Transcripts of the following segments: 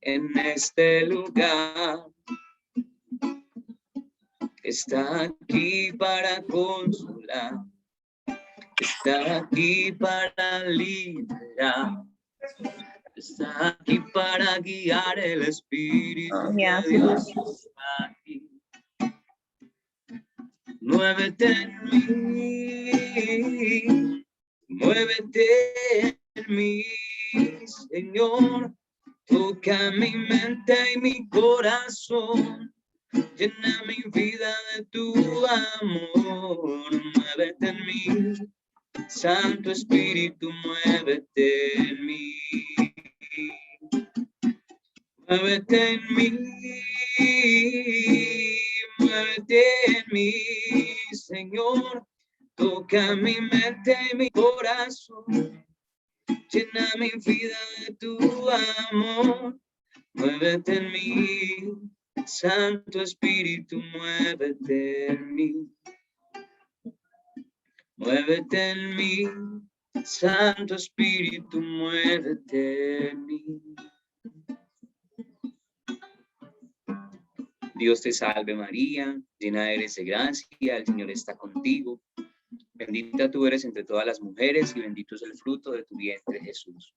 en este lugar. Está aquí para consolar. Está aquí para liberar. Está aquí para guiar. El Espíritu de Dios está aquí. Muévete en mí, muévete en mí, Señor. Toca mi mente y mi corazón. Llena mi vida de tu amor. Muévete en mí, Santo Espíritu, muévete en mí. Muévete en mí, muévete en mí, Señor. Toca mi mente y mi corazón. Llena mi vida de tu amor. Muévete en mí, Santo Espíritu, muévete en mí. Muévete en mí, Santo Espíritu, muévete en mí. Dios te salve María, llena eres de gracia, el Señor está contigo. Bendita tú eres entre todas las mujeres y bendito es el fruto de tu vientre, Jesús.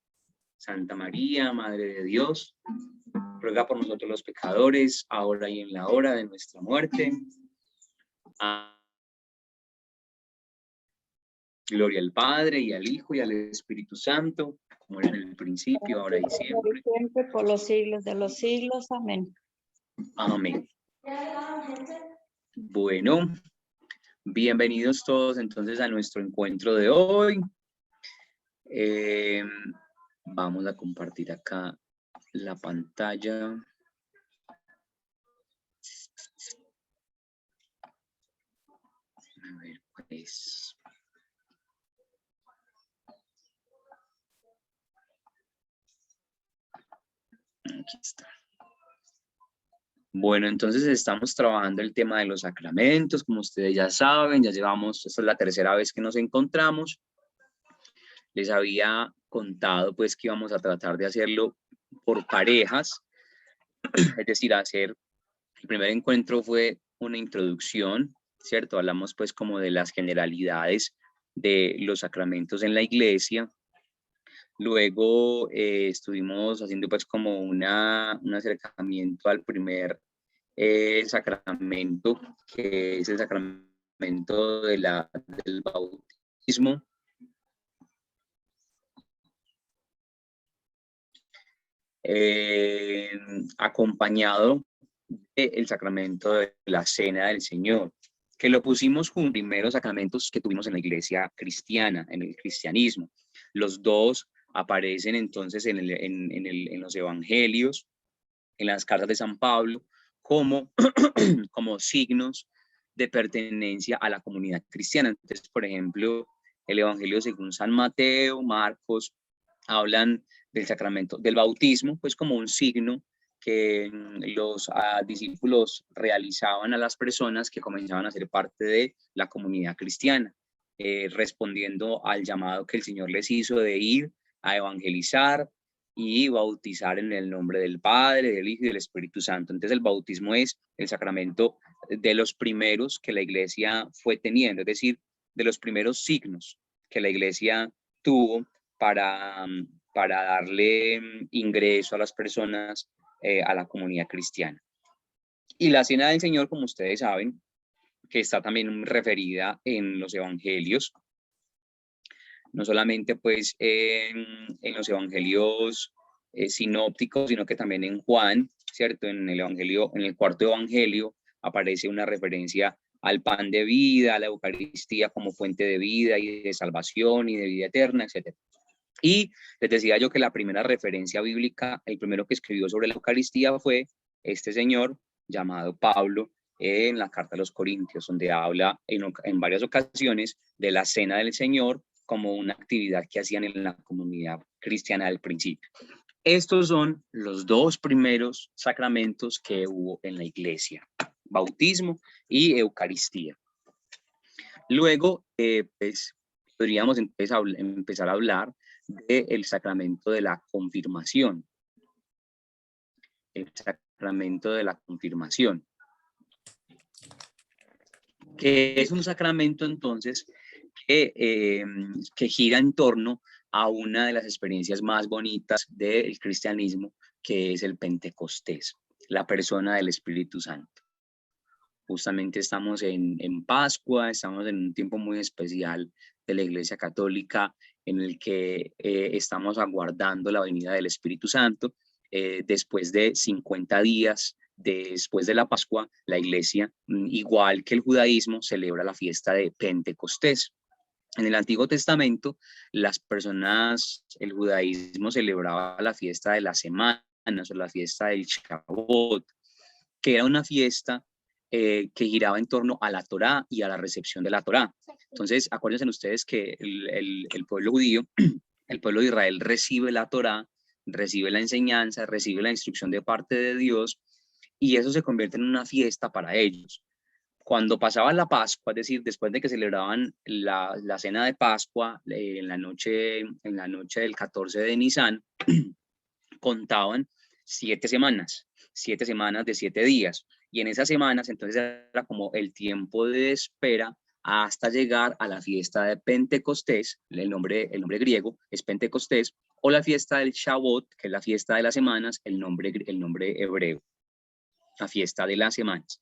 Santa María, Madre de Dios, ruega por nosotros los pecadores, ahora y en la hora de nuestra muerte. Amén. Gloria al Padre, y al Hijo, y al Espíritu Santo, como era en el principio, ahora y siempre. Siempre, por los siglos de los siglos. Amén. Amén. Bueno, bienvenidos todos entonces a nuestro encuentro de hoy. Vamos a compartir acá la pantalla. A ver, pues. Aquí está. Bueno, entonces estamos trabajando el tema de los sacramentos, como ustedes ya saben, ya llevamos, esta es la tercera vez que nos encontramos. Les había contado pues que íbamos a tratar de hacerlo por parejas, es decir, el primer encuentro fue una introducción, ¿cierto? Hablamos pues como de las generalidades de los sacramentos en la iglesia. Luego estuvimos haciendo pues como un acercamiento al primer sacramento, que es el sacramento del bautismo. Acompañado del sacramento de la Cena del Señor, que lo pusimos con los primeros sacramentos que tuvimos en la iglesia cristiana, en el cristianismo. Los dos aparecen entonces en los evangelios, en las cartas de San Pablo, como signos de pertenencia a la comunidad cristiana. Entonces, por ejemplo, el evangelio según San Mateo, Marcos, hablan del sacramento del bautismo, pues como un signo que los discípulos realizaban a las personas que comenzaban a ser parte de la comunidad cristiana, respondiendo al llamado que el Señor les hizo de ir a evangelizar y bautizar en el nombre del Padre, del Hijo y del Espíritu Santo. Entonces el bautismo es el sacramento de los primeros que la iglesia fue teniendo, es decir, de los primeros signos que la iglesia tuvo para darle ingreso a las personas a la comunidad cristiana. Y la Cena del Señor, como ustedes saben, que está también referida en los evangelios, no solamente pues en los evangelios sinópticos, sino que también en Juan, ¿cierto? En el cuarto evangelio aparece una referencia al pan de vida, a la Eucaristía como fuente de vida y de salvación y de vida eterna, etc. Y les decía yo que la primera referencia bíblica, el primero que escribió sobre la Eucaristía fue este señor llamado Pablo en la carta a los Corintios, donde habla en varias ocasiones de la Cena del Señor como una actividad que hacían en la comunidad cristiana al principio. Estos son los dos primeros sacramentos que hubo en la iglesia, bautismo y Eucaristía. Luego, pues, podríamos empezar a hablar del sacramento de la confirmación. el sacramento de la confirmación, que es un sacramento entonces que gira en torno a una de las experiencias más bonitas del cristianismo, que es el Pentecostés, la persona del Espíritu Santo. Justamente estamos en Pascua, estamos en un tiempo muy especial de la Iglesia Católica en el que estamos aguardando la venida del Espíritu Santo. Después de 50 días después de la Pascua, la Iglesia, igual que el judaísmo, celebra la fiesta de Pentecostés. En el Antiguo Testamento, el judaísmo celebraba la fiesta de las semanas o la fiesta del Shavuot, que era una fiesta que giraba en torno a la Torá y a la recepción de la Torá. Entonces, acuérdense ustedes que el pueblo judío, el pueblo de Israel recibe la Torá, recibe la enseñanza, recibe la instrucción de parte de Dios, y eso se convierte en una fiesta para ellos. Cuando pasaba la Pascua, es decir, después de que celebraban la cena de Pascua, en la noche del 14 de Nisan, contaban 7 semanas de 7 días. Y en esas semanas, entonces, era como el tiempo de espera hasta llegar a la fiesta de Pentecostés, el nombre griego es Pentecostés, o la fiesta del Shavuot, que es la fiesta de las semanas, el nombre hebreo, la fiesta de las semanas.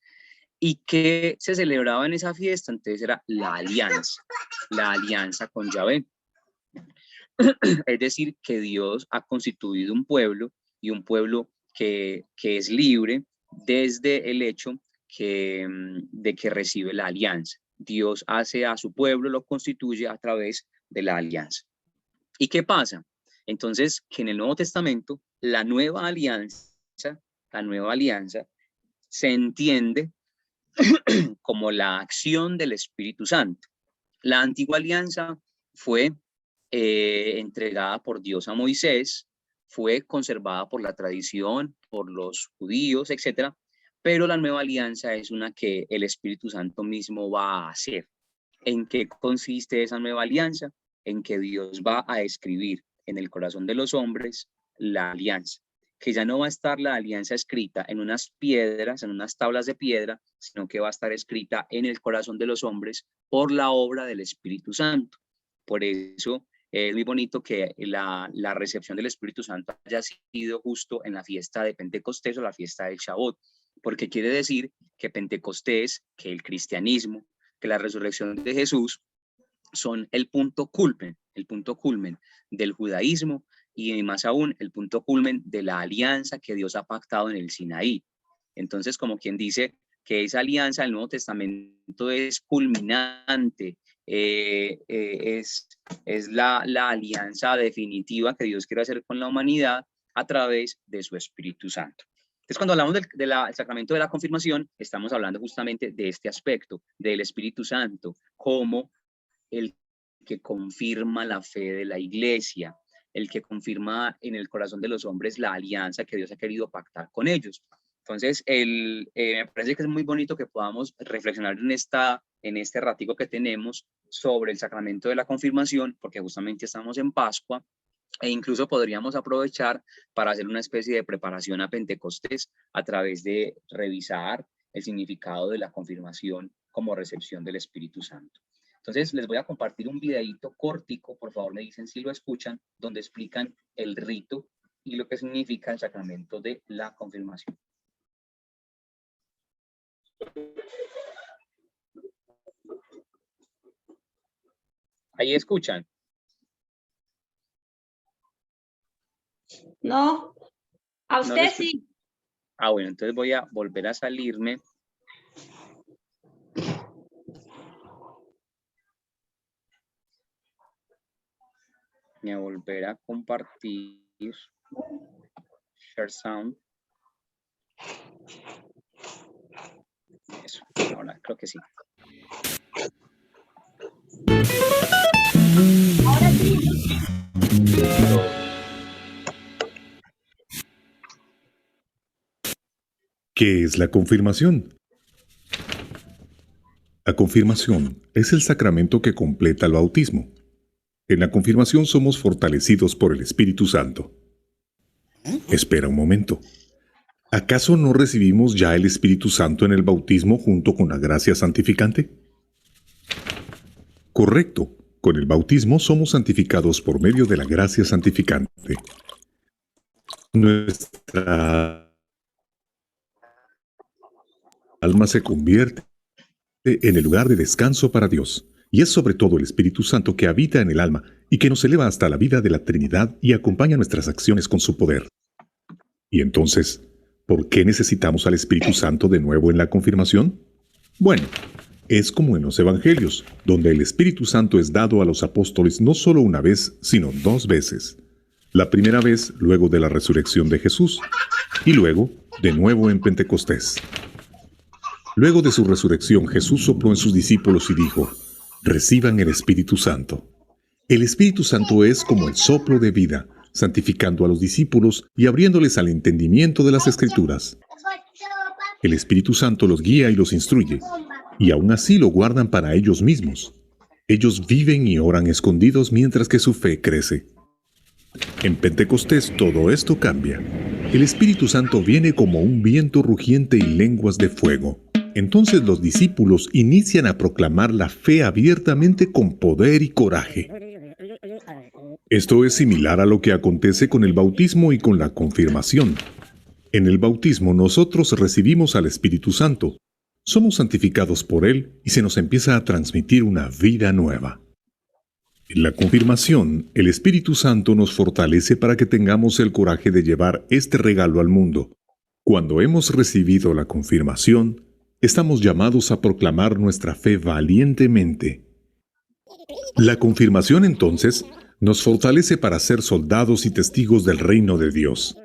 ¿Y qué se celebraba en esa fiesta? Entonces era la alianza con Yahvé. Es decir, que Dios ha constituido un pueblo, y un pueblo que es libre desde el hecho de que recibe la alianza. Dios hace a su pueblo, lo constituye a través de la alianza. ¿Y qué pasa? Entonces, que en el Nuevo Testamento, la nueva alianza se entiende como la acción del Espíritu Santo. La antigua alianza fue entregada por Dios a Moisés, fue conservada por la tradición, por los judíos, etc. Pero la nueva alianza es una que el Espíritu Santo mismo va a hacer. ¿En qué consiste esa nueva alianza? En que Dios va a escribir en el corazón de los hombres la alianza, que ya no va a estar la alianza escrita en unas piedras, en unas tablas de piedra, sino que va a estar escrita en el corazón de los hombres por la obra del Espíritu Santo. Por eso es muy bonito que la recepción del Espíritu Santo haya sido justo en la fiesta de Pentecostés o la fiesta del Shavuot, porque quiere decir que Pentecostés, que el cristianismo, que la resurrección de Jesús son el punto culmen del judaísmo, y más aún el punto culmen de la alianza que Dios ha pactado en el Sinaí. Entonces, como quien dice que esa alianza del Nuevo Testamento es culminante, es la alianza definitiva que Dios quiere hacer con la humanidad a través de su Espíritu Santo. Entonces, cuando hablamos del sacramento de la confirmación, estamos hablando justamente de este aspecto, del Espíritu Santo, como el que confirma la fe de la Iglesia, el que confirma en el corazón de los hombres la alianza que Dios ha querido pactar con ellos. Entonces, me parece que es muy bonito que podamos reflexionar en este ratico que tenemos sobre el sacramento de la confirmación, porque justamente estamos en Pascua, e incluso podríamos aprovechar para hacer una especie de preparación a Pentecostés a través de revisar el significado de la confirmación como recepción del Espíritu Santo. Entonces, les voy a compartir un videíto cortico, por favor me dicen si lo escuchan, donde explican el rito y lo que significa el sacramento de la confirmación. ¿Ahí escuchan? No, a usted sí. Ah, bueno, entonces voy a volver a salirme. Voy a volver a compartir. Share sound. Eso, ahora creo que sí. Ahora sí. ¿Qué es la confirmación? La confirmación es el sacramento que completa el bautismo. En la confirmación somos fortalecidos por el Espíritu Santo. Espera un momento. ¿Acaso no recibimos ya el Espíritu Santo en el bautismo junto con la gracia santificante? Correcto. Con el bautismo somos santificados por medio de la gracia santificante. Nuestra alma se convierte en el lugar de descanso para Dios, y es sobre todo el Espíritu Santo que habita en el alma y que nos eleva hasta la vida de la Trinidad y acompaña nuestras acciones con su poder. Y entonces, ¿por qué necesitamos al Espíritu Santo de nuevo en la confirmación? Bueno, es como en los Evangelios, donde el Espíritu Santo es dado a los apóstoles no solo una vez, sino 2 veces. La primera vez luego de la resurrección de Jesús, y luego de nuevo en Pentecostés. Luego de su resurrección, Jesús sopló en sus discípulos y dijo: reciban el Espíritu Santo. El Espíritu Santo es como el soplo de vida, santificando a los discípulos y abriéndoles al entendimiento de las Escrituras. El Espíritu Santo los guía y los instruye, y aún así lo guardan para ellos mismos. Ellos viven y oran escondidos mientras que su fe crece. En Pentecostés todo esto cambia. El Espíritu Santo viene como un viento rugiente y lenguas de fuego. Entonces los discípulos inician a proclamar la fe abiertamente con poder y coraje. Esto es similar a lo que acontece con el bautismo y con la confirmación. En el bautismo nosotros recibimos al Espíritu Santo. Somos santificados por Él y se nos empieza a transmitir una vida nueva. En la confirmación, el Espíritu Santo nos fortalece para que tengamos el coraje de llevar este regalo al mundo. Cuando hemos recibido la confirmación, estamos llamados a proclamar nuestra fe valientemente. La confirmación, entonces, nos fortalece para ser soldados y testigos del reino de Dios.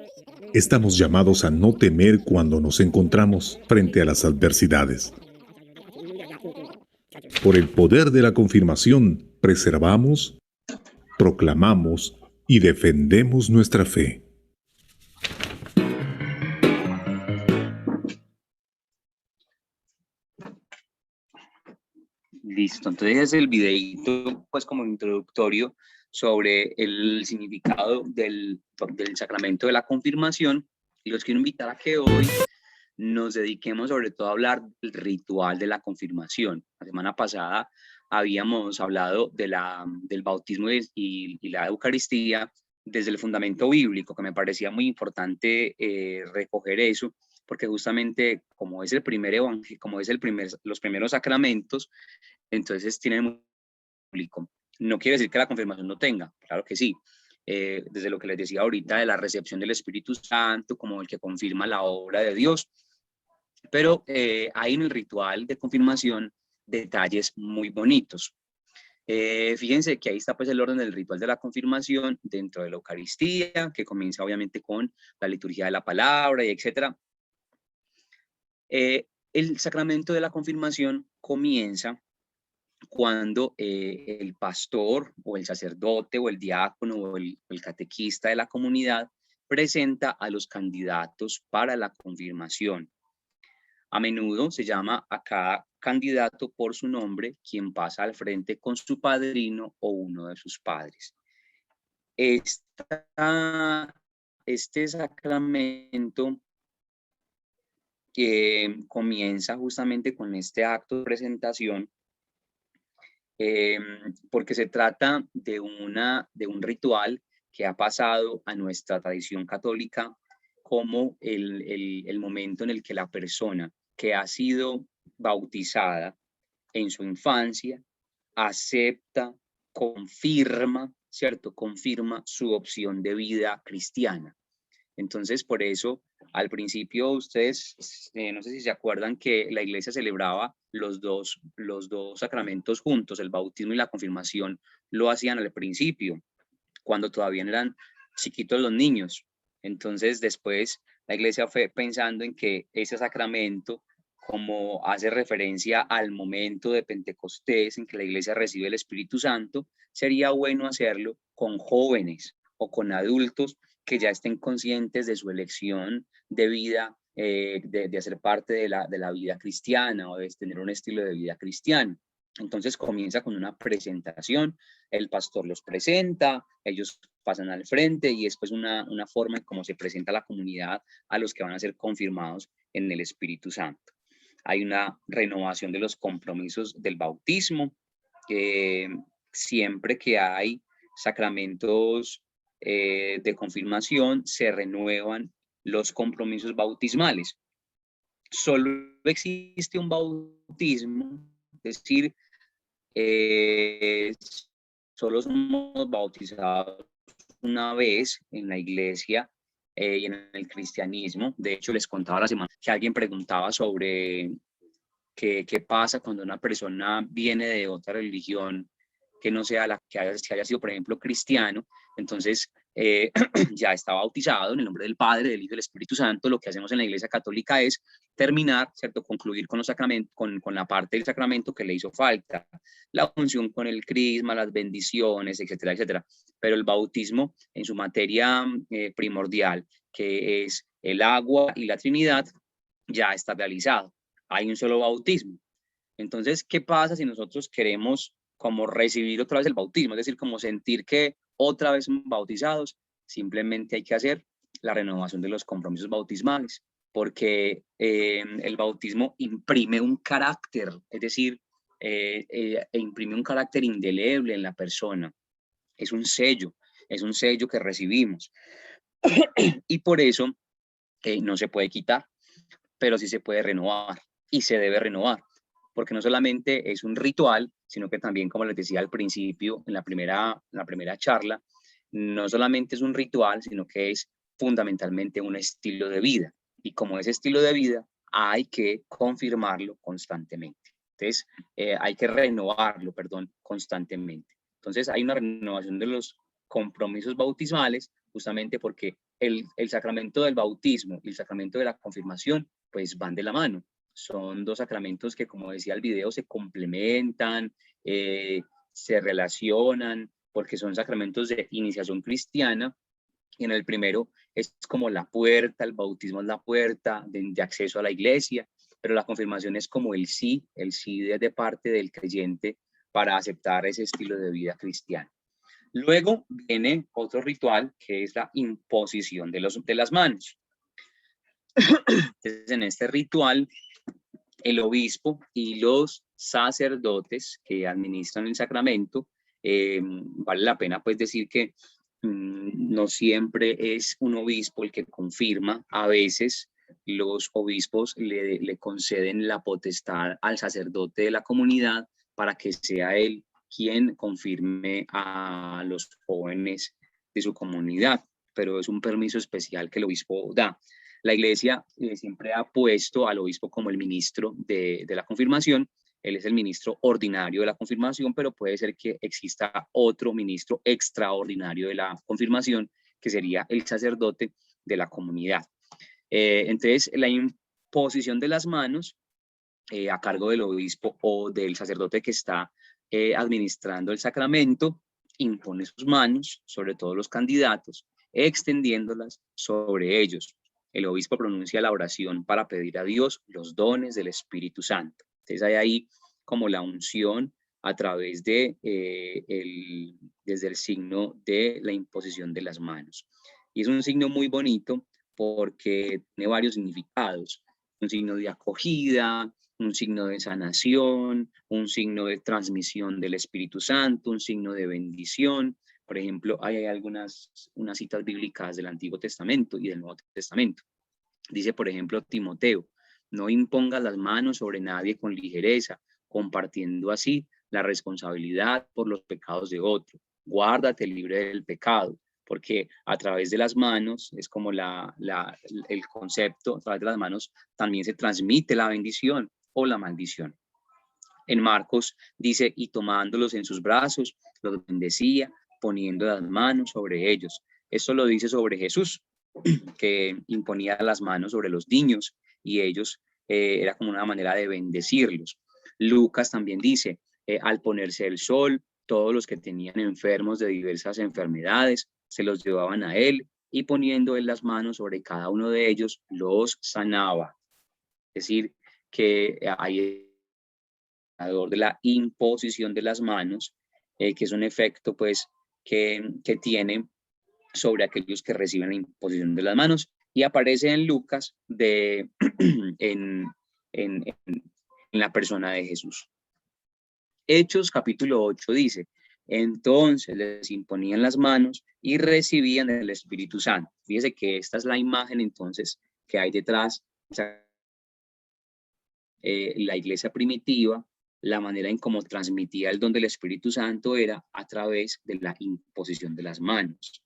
Estamos llamados a no temer cuando nos encontramos frente a las adversidades. Por el poder de la confirmación, preservamos, proclamamos y defendemos nuestra fe. Listo, entonces es el videito, pues como introductorio sobre el significado del sacramento de la confirmación, y los quiero invitar a que hoy nos dediquemos sobre todo a hablar del ritual de la confirmación. La semana pasada habíamos hablado del bautismo y la Eucaristía desde el fundamento bíblico, que me parecía muy importante recoger eso, porque justamente como es el primer evangelio, como es los primeros sacramentos, entonces tienen muy público. No quiere decir que la confirmación no tenga, claro que sí. Desde lo que les decía ahorita de la recepción del Espíritu Santo como el que confirma la obra de Dios, pero hay en el ritual de confirmación detalles muy bonitos. Fíjense que ahí está pues el orden del ritual de la confirmación dentro de la Eucaristía, que comienza obviamente con la liturgia de la palabra y etcétera. El sacramento de la confirmación comienza cuando el pastor o el sacerdote o el diácono o el catequista de la comunidad presenta a los candidatos para la confirmación. A menudo se llama a cada candidato por su nombre, quien pasa al frente con su padrino o uno de sus padres. Este sacramento que comienza justamente con este acto de presentación, porque se trata de un ritual que ha pasado a nuestra tradición católica como el momento en el que la persona que ha sido bautizada en su infancia acepta, confirma, ¿cierto? Confirma su opción de vida cristiana. Entonces, por eso, al principio ustedes, no sé si se acuerdan que la iglesia celebraba los dos sacramentos juntos, el bautismo y la confirmación, lo hacían al principio, cuando todavía eran chiquitos los niños. Entonces, después, la iglesia fue pensando en que ese sacramento, como hace referencia al momento de Pentecostés en que la iglesia recibe el Espíritu Santo, sería bueno hacerlo con jóvenes o con adultos que ya estén conscientes de su elección de vida, de hacer parte de la vida cristiana o de tener un estilo de vida cristiano. Entonces comienza con una presentación, el pastor los presenta, ellos pasan al frente y después una forma en cómo se presenta la comunidad a los que van a ser confirmados en el Espíritu Santo. Hay una renovación de los compromisos del bautismo. Siempre que hay sacramentos de confirmación, se renuevan los compromisos bautismales. Solo existe un bautismo, es decir, solo somos bautizados una vez en la iglesia y en el cristianismo. De hecho, les contaba la semana que alguien preguntaba sobre qué pasa cuando una persona viene de otra religión que no sea la que haya sido, por ejemplo, cristiano. Entonces, ya está bautizado en el nombre del Padre, del Hijo y del Espíritu Santo. Lo que hacemos en la Iglesia Católica es terminar, ¿cierto? Concluir con los sacramentos, con la parte del sacramento que le hizo falta, la unción con el crisma, las bendiciones, etcétera, etcétera. Pero el bautismo en su materia primordial, que es el agua y la Trinidad, ya está realizado. Hay un solo bautismo. Entonces, ¿qué pasa si nosotros queremos como recibir otra vez el bautismo? Es decir, como sentir que otra vez somos bautizados. Simplemente hay que hacer la renovación de los compromisos bautismales, porque el bautismo imprime un carácter, es decir, imprime un carácter indeleble en la persona. Es un sello que recibimos. Y por eso no se puede quitar, pero sí se puede renovar y se debe renovar, porque no solamente es un ritual, sino que también, como les decía al principio, en la primera charla, no solamente es un ritual, sino que es fundamentalmente un estilo de vida. Y como ese estilo de vida, hay que confirmarlo constantemente. Entonces, hay que renovarlo, constantemente. Entonces, hay una renovación de los compromisos bautismales, justamente porque el sacramento del bautismo y el sacramento de la confirmación, pues van de la mano. Son dos sacramentos que, como decía el video, se complementan, se relacionan, porque son sacramentos de iniciación cristiana. Y en el primero es como la puerta, el bautismo es la puerta de acceso a la iglesia, pero la confirmación es como el sí de parte del creyente para aceptar ese estilo de vida cristiano. Luego viene otro ritual que es la imposición de las manos. Entonces, en este ritual, el obispo y los sacerdotes que administran el sacramento, vale la pena pues decir que no siempre es un obispo el que confirma. A veces los obispos le conceden la potestad al sacerdote de la comunidad para que sea él quien confirme a los jóvenes de su comunidad, pero es un permiso especial que el obispo da. La iglesia siempre ha puesto al obispo como el ministro de la confirmación. Él es el ministro ordinario de la confirmación, pero puede ser que exista otro ministro extraordinario de la confirmación, que sería el sacerdote de la comunidad. Entonces, la imposición de las manos a cargo del obispo o del sacerdote que está administrando el sacramento, impone sus manos sobre todos los candidatos, extendiéndolas sobre ellos. El obispo pronuncia la oración para pedir a Dios los dones del Espíritu Santo. Entonces hay ahí como la unción a través de desde el signo de la imposición de las manos. Y es un signo muy bonito porque tiene varios significados. Un signo de acogida, un signo de sanación, un signo de transmisión del Espíritu Santo, un signo de bendición. Por ejemplo, hay unas citas bíblicas del Antiguo Testamento y del Nuevo Testamento. Dice, por ejemplo, Timoteo, no impongas las manos sobre nadie con ligereza, compartiendo así la responsabilidad por los pecados de otro. Guárdate libre del pecado, porque a través de las manos es como el concepto, a través de las manos también se transmite la bendición o la maldición. En Marcos dice, y tomándolos en sus brazos, los bendecía, poniendo las manos sobre ellos. Esto lo dice sobre Jesús, que imponía las manos sobre los niños y ellos era como una manera de bendecirlos. Lucas también dice, al ponerse el sol, todos los que tenían enfermos de diversas enfermedades se los llevaban a él y poniendo él las manos sobre cada uno de ellos, los sanaba. Es decir, que hay de la imposición de las manos, que es un efecto pues que tiene sobre aquellos que reciben la imposición de las manos, y aparece en Lucas en la persona de Jesús. Hechos capítulo 8 dice: entonces les imponían las manos y recibían el Espíritu Santo. Fíjese que esta es la imagen entonces que hay detrás. La iglesia primitiva, la manera en cómo transmitía el don del Espíritu Santo era a través de la imposición de las manos.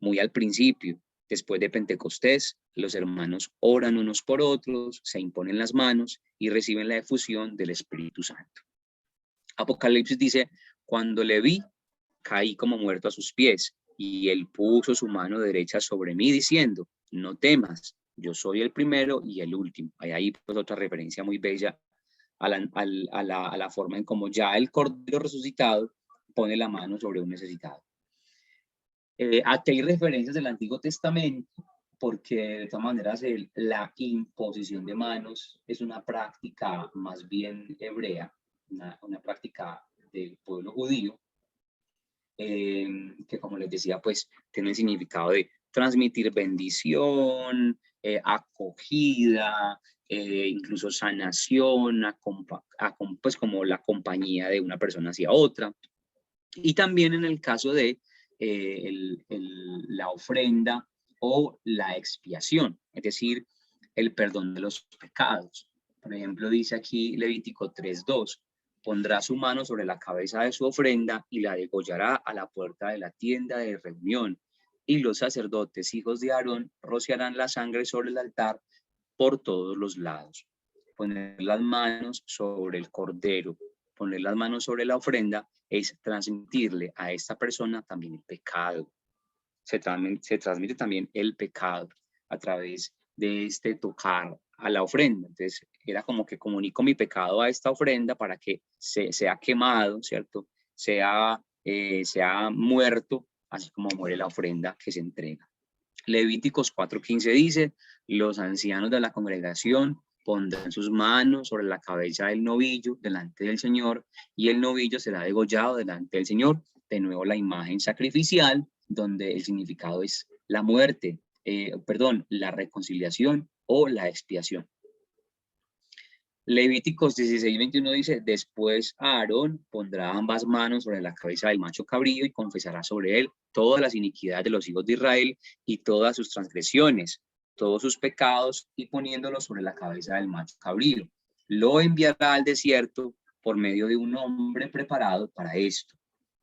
Muy al principio, después de Pentecostés, los hermanos oran unos por otros, se imponen las manos y reciben la efusión del Espíritu Santo. Apocalipsis dice: cuando le vi, caí como muerto a sus pies, y él puso su mano derecha sobre mí diciendo: no temas, yo soy el primero y el último. Hay ahí pues otra referencia muy bella a la forma en cómo ya el Cordero resucitado pone la mano sobre un necesitado. Aquí hay referencias del Antiguo Testamento, porque de todas maneras la imposición de manos es una práctica más bien hebrea, una práctica del pueblo judío, que como les decía, pues tiene el significado de transmitir bendición, acogida, incluso sanación, pues como la compañía de una persona hacia otra. Y también en el caso de la ofrenda o la expiación, es decir, el perdón de los pecados. Por ejemplo, dice aquí Levítico 3:2: pondrá su mano sobre la cabeza de su ofrenda y la degollará a la puerta de la tienda de reunión. Y los sacerdotes, hijos de Aarón, rociarán la sangre sobre el altar por todos los lados. Poner las manos sobre el cordero, poner las manos sobre la ofrenda, es transmitirle a esta persona también el pecado. Se transmite también el pecado a través de este tocar a la ofrenda. Entonces era como que comunico mi pecado a esta ofrenda para que sea quemado, ¿cierto? Sea muerto, así como muere la ofrenda que se entrega. Levíticos 4:15 dice: los ancianos de la congregación pondrán sus manos sobre la cabeza del novillo delante del Señor, y el novillo será degollado delante del Señor. De nuevo la imagen sacrificial, donde el significado es la muerte, la reconciliación o la expiación. Levíticos 16:21 dice: después Aarón pondrá ambas manos sobre la cabeza del macho cabrío y confesará sobre él todas las iniquidades de los hijos de Israel y todas sus transgresiones, todos sus pecados, y poniéndolo sobre la cabeza del macho cabrío, lo enviará al desierto por medio de un hombre preparado para esto.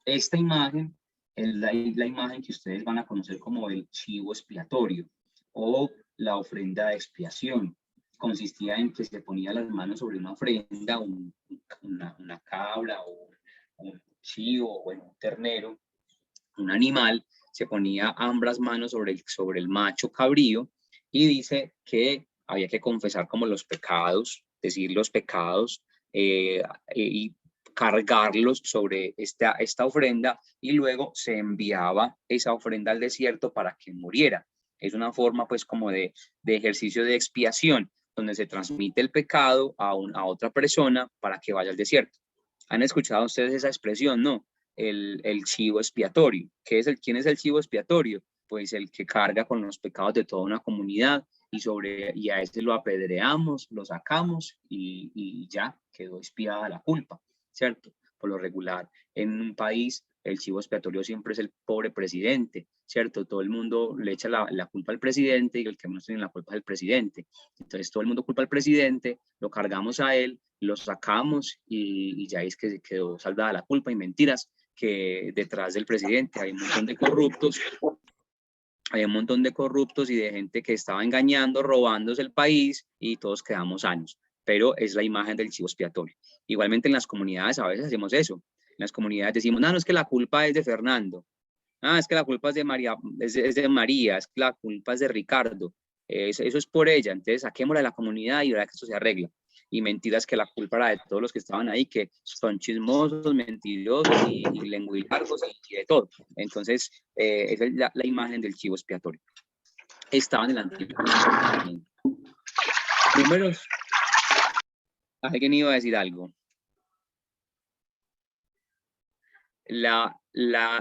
Esta imagen es la imagen que ustedes van a conocer como el chivo expiatorio o la ofrenda de expiación. Consistía en que se ponía las manos sobre una ofrenda, una cabra o un chivo, o un ternero, un animal. Se ponía ambas manos sobre el macho cabrío, y dice que había que confesar como los pecados, decir los pecados, y cargarlos sobre esta ofrenda, y luego se enviaba esa ofrenda al desierto para que muriera. Es una forma pues como de ejercicio de expiación, donde se transmite el pecado a otra persona para que vaya al desierto. ¿Han escuchado ustedes esa expresión, no? El chivo expiatorio. ¿Quién es el chivo expiatorio? Pues el que carga con los pecados de toda una comunidad, y a ese lo apedreamos, lo sacamos y ya quedó expiada la culpa, ¿cierto? Por lo regular, en un país, el chivo expiatorio siempre es el pobre presidente, ¿cierto? Todo el mundo le echa la culpa al presidente, y el que menos tiene la culpa es el presidente. Entonces todo el mundo culpa al presidente, lo cargamos a él, lo sacamos y ya es que se quedó saldada la culpa. Y mentiras, que detrás del presidente hay un montón de corruptos, y de gente que estaba engañando, robándose el país, y todos quedamos sanos. Pero es la imagen del chivo expiatorio. Igualmente en las comunidades a veces hacemos eso. En las comunidades decimos: no, es que la culpa es de Fernando. Es que la culpa es de María, es de María, es que la culpa es de Ricardo. Eso es por ella. Entonces saquémosla de la comunidad y verá que esto se arregla. Y mentiras, que la culpa era de todos los que estaban ahí, que son chismosos, mentirosos y lenguilargos y de todo. Entonces, esa es la imagen del chivo expiatorio. Estaba en el Antiguo Testamento. ¿Alguien iba a decir algo?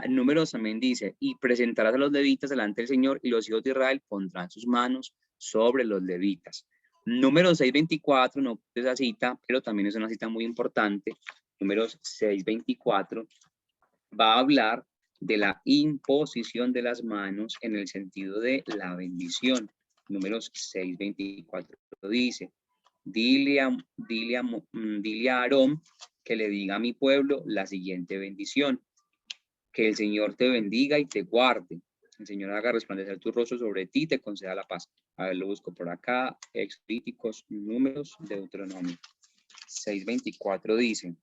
Números también dice, y presentarás a los levitas delante del Señor, y los hijos de Israel pondrán sus manos sobre los levitas. Números 6:24, no esa cita, pero también es una cita muy importante. Números 6:24 va a hablar de la imposición de las manos en el sentido de la bendición. Números 6:24 dice, dile a Aarón que le diga a mi pueblo la siguiente bendición. Que el Señor te bendiga y te guarde. El Señor haga resplandecer tu rostro sobre ti y te conceda la paz. A ver, lo busco por acá. Levíticos, Números, Deuteronomio. 6:24 dice.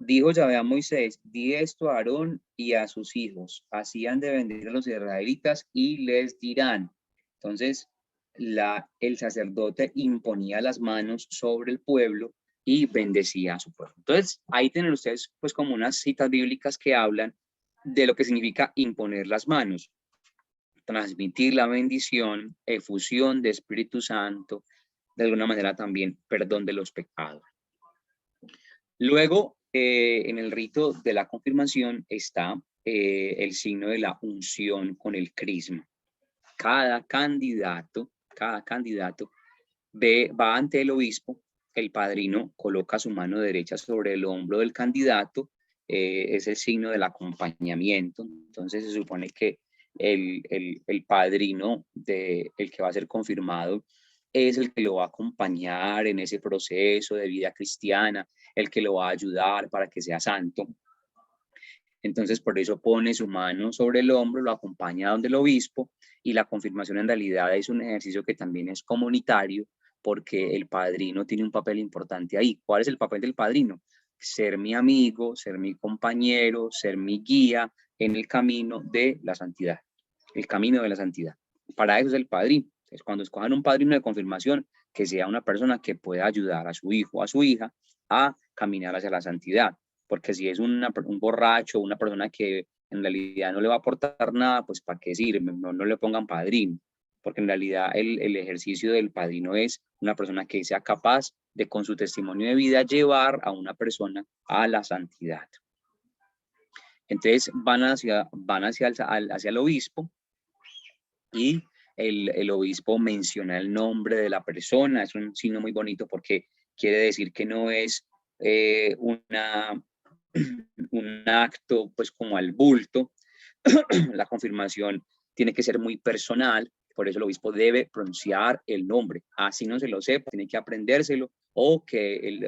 Dijo Yahvé a Moisés, di esto a Aarón y a sus hijos. Así han de bendecir a los israelitas y les dirán. Entonces, el sacerdote imponía las manos sobre el pueblo y bendecía a su pueblo. Entonces, ahí tienen ustedes pues como unas citas bíblicas que hablan de lo que significa imponer las manos. Transmitir la bendición, efusión de Espíritu Santo, de alguna manera también perdón de los pecados. Luego, en el rito de la confirmación está el signo de la unción con el crisma. Cada candidato va ante el obispo, el padrino coloca su mano derecha sobre el hombro del candidato, es el signo del acompañamiento. Entonces se supone que el padrino el que va a ser confirmado es el que lo va a acompañar en ese proceso de vida cristiana, el que lo va a ayudar para que sea santo. Entonces, por eso pone su mano sobre el hombro, lo acompaña donde el obispo, y la confirmación en realidad es un ejercicio que también es comunitario, porque el padrino tiene un papel importante ahí. ¿Cuál es el papel del padrino? Ser mi amigo, ser mi compañero, ser mi guía en el camino de la santidad. El camino de la santidad. Para eso es el padrino. Entonces, cuando escojan un padrino de confirmación, que sea una persona que pueda ayudar a su hijo o a su hija a caminar hacia la santidad. Porque si es un borracho, una persona que en realidad no le va a aportar nada, pues ¿para qué sirve? No le pongan padrino, porque en realidad el ejercicio del padrino es una persona que sea capaz de con su testimonio de vida llevar a una persona a la santidad. Entonces van hacia el obispo, y el obispo menciona el nombre de la persona. Es un signo muy bonito porque quiere decir que no es un acto pues como al bulto. La confirmación tiene que ser muy personal, por eso el obispo debe pronunciar el nombre. Así no se lo sepa, tiene que aprendérselo, o que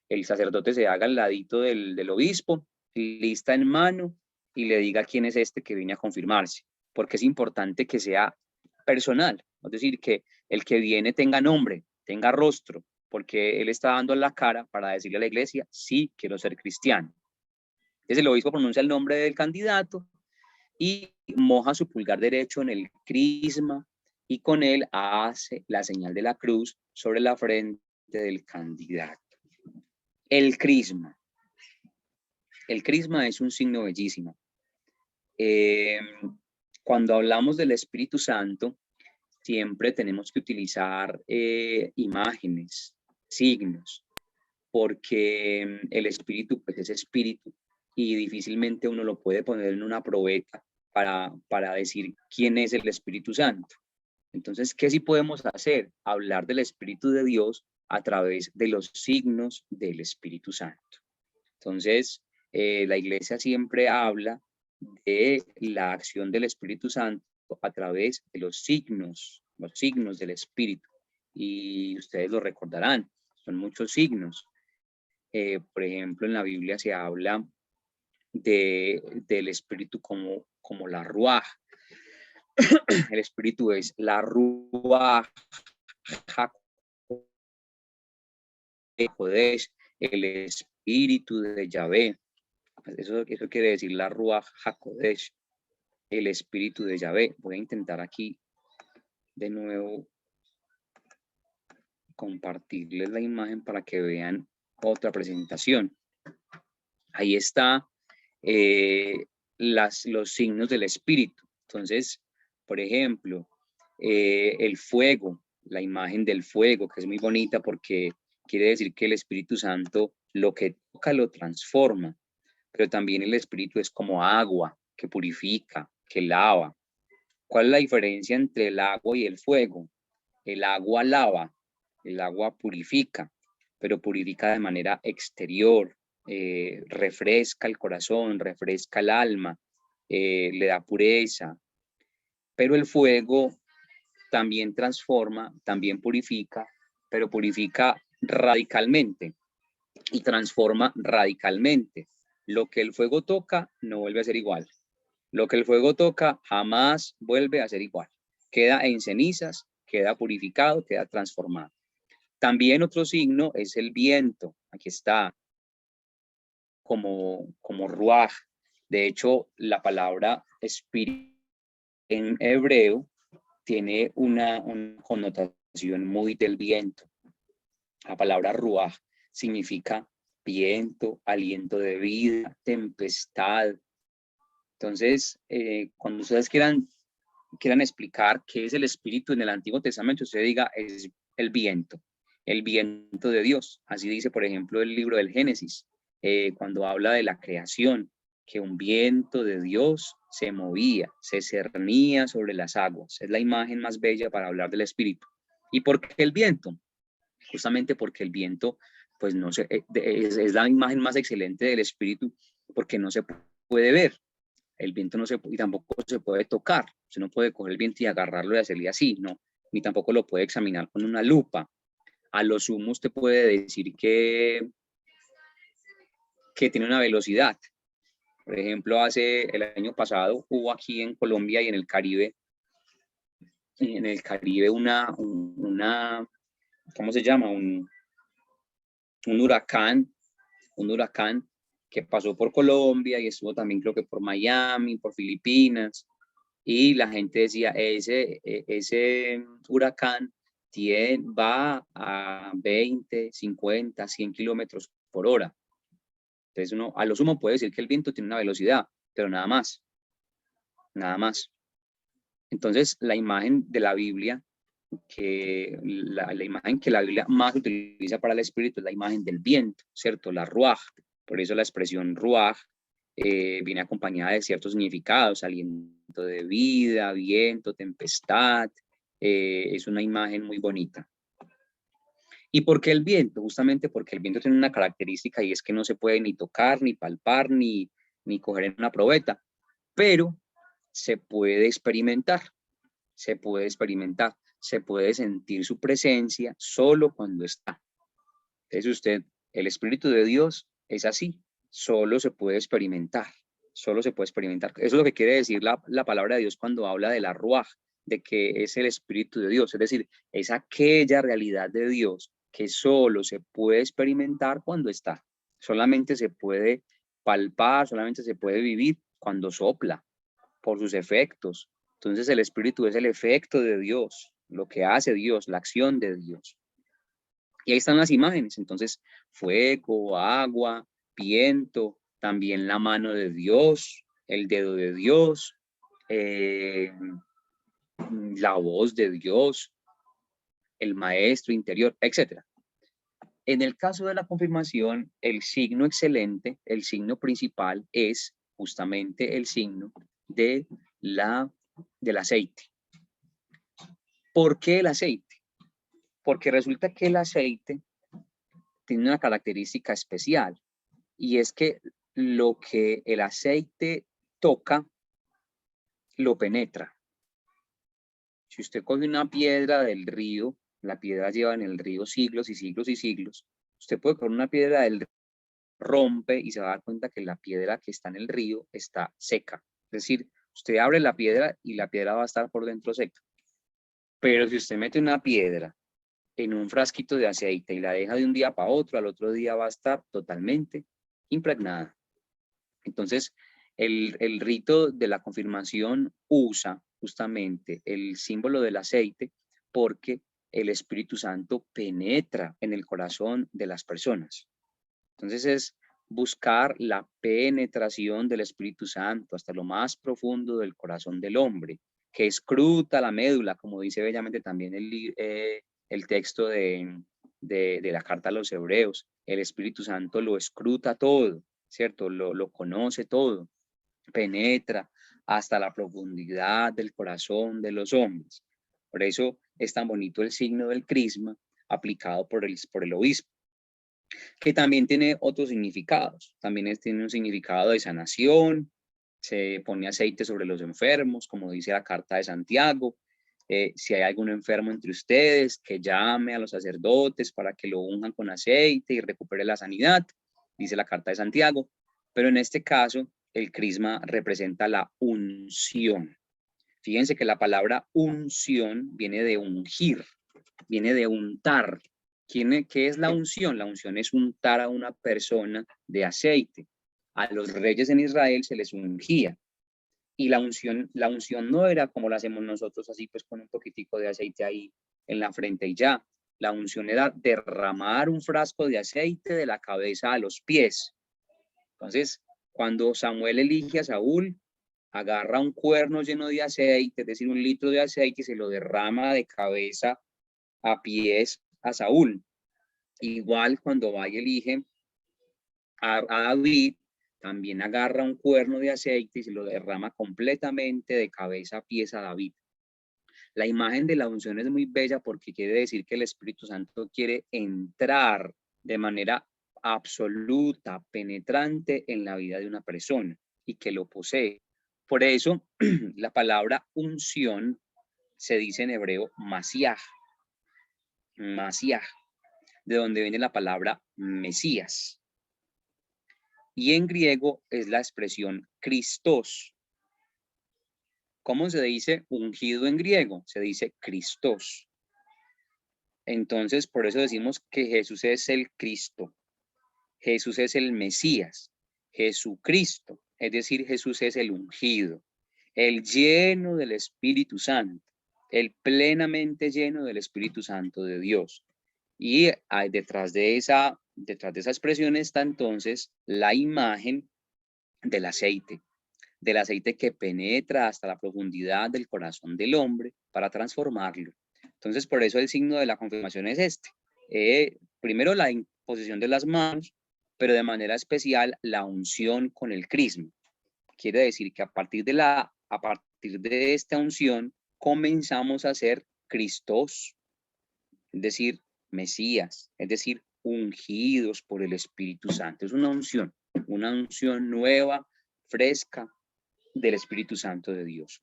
el sacerdote se haga al ladito del obispo, lista en mano, y le diga quién es este que viene a confirmarse, porque es importante que sea personal, es decir, que el que viene tenga nombre, tenga rostro, porque él está dando la cara para decirle a la iglesia, sí, quiero ser cristiano. Entonces el obispo pronuncia el nombre del candidato y moja su pulgar derecho en el crisma, y con él hace la señal de la cruz sobre la frente del candidato. El crisma. El crisma es un signo bellísimo. Cuando hablamos del Espíritu Santo, siempre tenemos que utilizar imágenes, signos, porque el espíritu pues es espíritu, y difícilmente uno lo puede poner en una probeta para decir quién es el Espíritu Santo. Entonces, ¿qué sí podemos hacer? Hablar del Espíritu de Dios a través de los signos del Espíritu Santo. Entonces, la iglesia siempre habla de la acción del Espíritu Santo a través de los signos del Espíritu. Y ustedes lo recordarán, son muchos signos. Por ejemplo, en la Biblia se habla del Espíritu como la Ruaj. El Espíritu es la Ruaj HaKodesh, el Espíritu de Yahvé. Eso quiere decir la Ruaj HaKodesh, el Espíritu de Yahvé. Voy a intentar aquí de nuevo compartirles la imagen para que vean otra presentación. Ahí está los signos del Espíritu. Entonces, por ejemplo, el fuego la imagen del fuego, que es muy bonita porque quiere decir que el Espíritu Santo lo que toca lo transforma, pero también el Espíritu es como agua que purifica, que lava. ¿Cuál es la diferencia entre el agua y el fuego? El agua lava, el agua purifica, pero purifica de manera exterior, refresca el corazón, refresca el alma, le da pureza. Pero el fuego también transforma, también purifica, pero purifica radicalmente y transforma radicalmente. Lo que el fuego toca no vuelve a ser igual. Lo que el fuego toca jamás vuelve a ser igual. Queda en cenizas, queda purificado, queda transformado. También otro signo es el viento. Aquí está, como ruaj. De hecho, la palabra espíritu en hebreo tiene una connotación muy del viento. La palabra ruaj significa viento, aliento de vida, tempestad. Entonces, cuando ustedes quieran explicar qué es el espíritu en el Antiguo Testamento, usted diga, es el viento de Dios. Así dice, por ejemplo, el libro del Génesis, cuando habla de la creación, que un viento de Dios se movía, se cernía sobre las aguas. Es la imagen más bella para hablar del espíritu. ¿Y por qué el viento? Justamente porque el viento, pues no sé, es la imagen más excelente del espíritu, porque no se puede ver. El viento no se y tampoco se puede tocar. Usted no puede coger el viento y agarrarlo y hacerle así, no. Ni tampoco lo puede examinar con una lupa. A lo sumo usted puede decir que tiene una velocidad. Por ejemplo, el año pasado hubo aquí en Colombia y en el Caribe una ¿cómo se llama? Un huracán que pasó por Colombia y estuvo también creo que por Miami, por Filipinas, y la gente decía, ese huracán va a 20, 50, 100 kilómetros por hora. Entonces uno a lo sumo puede decir que el viento tiene una velocidad, pero nada más, nada más. Entonces la imagen de la Biblia, la imagen que la Biblia más utiliza para el espíritu es la imagen del viento, ¿cierto? La ruaj. Por eso la expresión ruaj viene acompañada de ciertos significados, aliento de vida, viento, tempestad. Es una imagen muy bonita. ¿Y por qué el viento? Justamente porque el viento tiene una característica y es que no se puede ni tocar, ni palpar, ni coger en una probeta, pero se puede experimentar, se puede sentir su presencia solo cuando está. Entonces el Espíritu de Dios es así, solo se puede experimentar, solo se puede experimentar. Eso es lo que quiere decir la palabra de Dios cuando habla de la ruaj, de que es el Espíritu de Dios, es decir, es aquella realidad de Dios que solo se puede experimentar cuando está, solamente se puede palpar, solamente se puede vivir cuando sopla, por sus efectos. Entonces el Espíritu es el efecto de Dios, lo que hace Dios, la acción de Dios. Y ahí están las imágenes, entonces fuego, agua, viento, también la mano de Dios, el dedo de Dios, la voz de Dios, el maestro interior, etc. En el caso de la confirmación, el signo excelente, el signo principal es justamente el signo del aceite. ¿Por qué el aceite? Porque resulta que el aceite tiene una característica especial y es que lo que el aceite toca, lo penetra. Si usted coge una piedra del río, la piedra lleva en el río siglos y siglos y siglos, usted puede coger una piedra del río, rompe y se va a dar cuenta que la piedra que está en el río está seca. Es decir, usted abre la piedra y la piedra va a estar por dentro seca. Pero si usted mete una piedra en un frasquito de aceite y la deja de un día para otro, al otro día va a estar totalmente impregnada. Entonces, el rito de la confirmación usa justamente el símbolo del aceite porque el Espíritu Santo penetra en el corazón de las personas. Entonces es buscar la penetración del Espíritu Santo hasta lo más profundo del corazón del hombre. que escruta la médula, como dice bellamente también el texto de la carta a los Hebreos. El Espíritu Santo lo escruta todo, ¿cierto? Lo conoce todo, penetra hasta la profundidad del corazón de los hombres. Por eso es tan bonito el signo del crisma aplicado por el obispo, que también tiene otros significados. También tiene un significado de sanación, se pone aceite sobre los enfermos, como dice la carta de Santiago. Si hay algún enfermo entre ustedes, que llame a los sacerdotes para que lo unjan con aceite y recupere la sanidad, dice la carta de Santiago. Pero en este caso, el crisma representa la unción. Fíjense que la palabra unción viene de ungir, viene de untar. ¿Qué es la unción? La unción es untar a una persona de aceite. A los reyes en Israel se les ungía. Y la unción no era como la hacemos nosotros, así pues con un poquitico de aceite ahí en la frente y ya. La unción era derramar un frasco de aceite de la cabeza a los pies. Entonces, cuando Samuel elige a Saúl, agarra un cuerno lleno de aceite, es decir, 1 litro de aceite, y se lo derrama de cabeza a pies a Saúl. Igual cuando va y elige a David, también agarra un cuerno de aceite y se lo derrama completamente de cabeza a pies a David. La imagen de la unción es muy bella porque quiere decir que el Espíritu Santo quiere entrar de manera absoluta, penetrante en la vida de una persona y que lo posee. Por eso la palabra unción se dice en hebreo Masiaj, Masiaj, de donde viene la palabra Mesías. Y en griego es la expresión Christos. ¿Cómo se dice ungido en griego? Se dice Christos. Entonces, por eso decimos que Jesús es el Cristo. Jesús es el Mesías. Jesucristo. Es decir, Jesús es el ungido. El lleno del Espíritu Santo. El plenamente lleno del Espíritu Santo de Dios. Y detrás de esa expresión está entonces la imagen del aceite que penetra hasta la profundidad del corazón del hombre para transformarlo. Entonces, por eso el signo de la confirmación es este. Primero la imposición de las manos, pero de manera especial la unción con el crisma. Quiere decir que a partir de esta unción comenzamos a ser Cristos, es decir, Mesías, es decir, ungidos por el Espíritu Santo. Es una unción nueva, fresca del Espíritu Santo de Dios.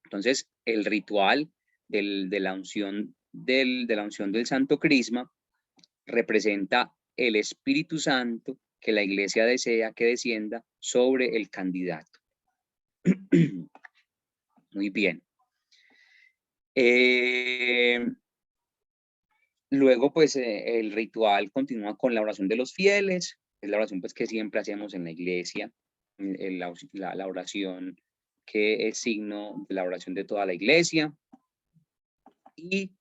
Entonces, el ritual de la unción del Santo Crisma representa el Espíritu Santo que la Iglesia desea que descienda sobre el candidato. Muy bien. Luego, pues, el ritual continúa con la oración de los fieles. Es la oración pues, que siempre hacemos en la iglesia. La oración que es signo de la oración de toda la iglesia. Y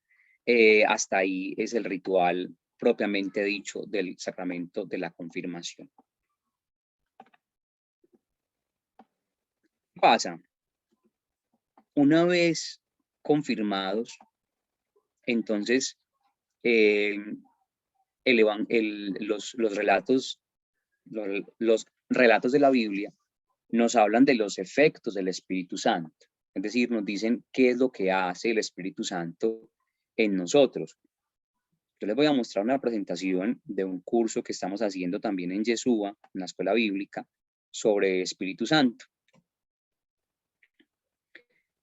hasta ahí es el ritual propiamente dicho del sacramento de la confirmación. ¿Qué pasa? Una vez confirmados, entonces los relatos de la Biblia nos hablan de los efectos del Espíritu Santo. Es decir, nos dicen qué es lo que hace el Espíritu Santo en nosotros. Yo les voy a mostrar una presentación de un curso que estamos haciendo también en Yeshua, en la escuela bíblica, sobre Espíritu Santo.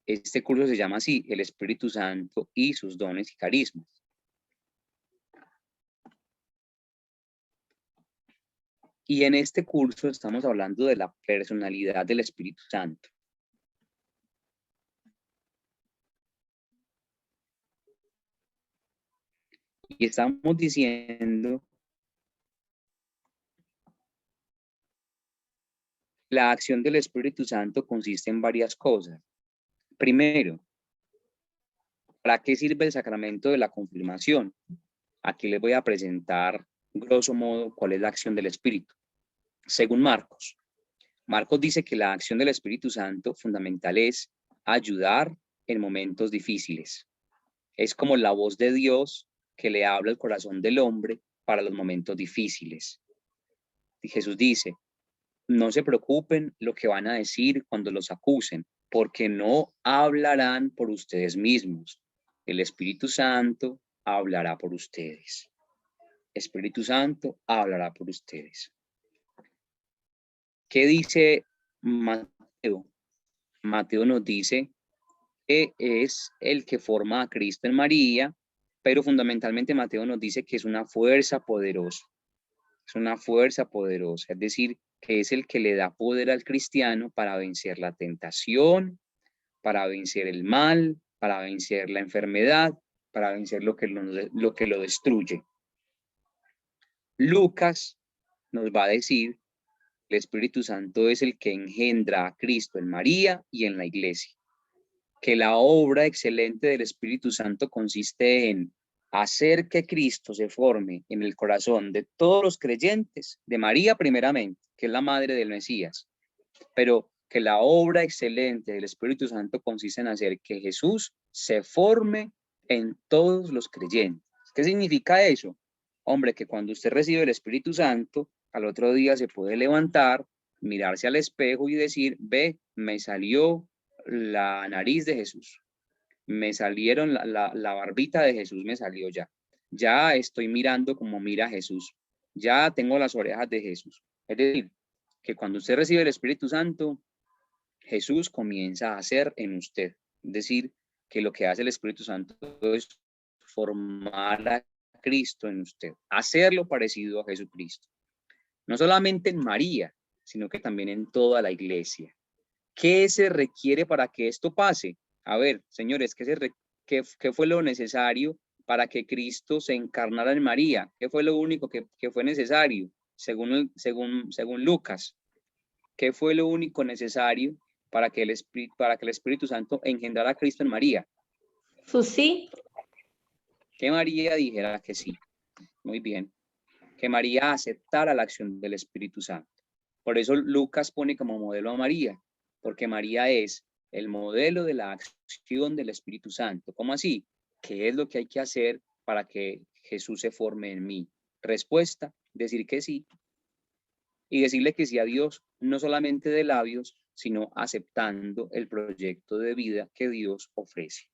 Este curso se llama así, el Espíritu Santo y sus dones y carismas. Y en este curso estamos hablando de la personalidad del Espíritu Santo. Y estamos diciendo la acción del Espíritu Santo consiste en varias cosas. Primero, ¿para qué sirve el sacramento de la confirmación? Aquí les voy a presentar, grosso modo, cuál es la acción del Espíritu. Según Marcos dice que la acción del Espíritu Santo fundamental es ayudar en momentos difíciles. Es como la voz de Dios que le habla al corazón del hombre para los momentos difíciles. Y Jesús dice, no se preocupen lo que van a decir cuando los acusen, porque no hablarán por ustedes mismos. El Espíritu Santo hablará por ustedes. Espíritu Santo hablará por ustedes. ¿Qué dice Mateo? Mateo nos dice que es el que forma a Cristo en María, pero fundamentalmente Mateo nos dice que es una fuerza poderosa. Es una fuerza poderosa, es decir, que es el que le da poder al cristiano para vencer la tentación, para vencer el mal, para vencer la enfermedad, para vencer lo que lo destruye. Lucas nos va a decir, el Espíritu Santo es el que engendra a Cristo en María y en la iglesia. Que la obra excelente del Espíritu Santo consiste en hacer que Cristo se forme en el corazón de todos los creyentes, de María primeramente, que es la madre del Mesías, pero que la obra excelente del Espíritu Santo consiste en hacer que Jesús se forme en todos los creyentes. ¿Qué significa eso? Hombre, que cuando usted recibe el Espíritu Santo, al otro día se puede levantar, mirarse al espejo y decir, ve, me salió la nariz de Jesús, me salieron la barbita de Jesús, me salió ya. Ya estoy mirando como mira Jesús, ya tengo las orejas de Jesús. Es decir, que cuando usted recibe el Espíritu Santo, Jesús comienza a hacer en usted. Es decir, que lo que hace el Espíritu Santo es formar a Cristo en usted, hacerlo parecido a Jesucristo. No solamente en María, sino que también en toda la iglesia. ¿Qué se requiere para que esto pase? A ver, señores, ¿qué fue lo necesario para que Cristo se encarnara en María? ¿Qué fue lo único que fue necesario? Según Lucas, ¿qué fue lo único necesario para que el Espíritu Santo engendrara a Cristo en María? Su sí. Que María dijera que sí. Muy bien. Que María aceptara la acción del Espíritu Santo. Por eso Lucas pone como modelo a María, porque María es el modelo de la acción del Espíritu Santo. ¿Cómo así? ¿Qué es lo que hay que hacer para que Jesús se forme en mí? Respuesta, decir que sí. Y decirle que sí a Dios, no solamente de labios, sino aceptando el proyecto de vida que Dios ofrece.